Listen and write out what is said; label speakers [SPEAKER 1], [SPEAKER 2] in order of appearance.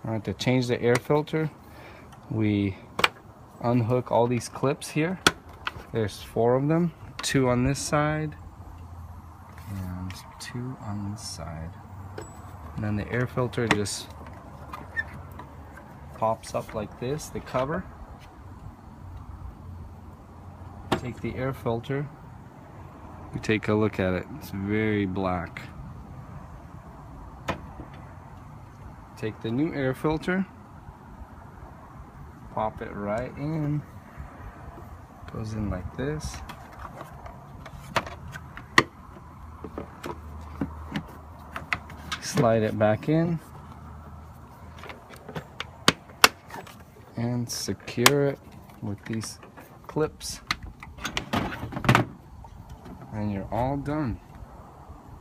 [SPEAKER 1] Alright, to change the air filter, we unhook all these clips here. There's 4 of them, 2 on this side and 2 on this side. And then the air filter just pops up like this, the cover. Take the air filter, we take a look at it. It's very black. Take the new air filter, pop it right in, goes in like this. Slide it back in and secure it with these clips, and you're all done.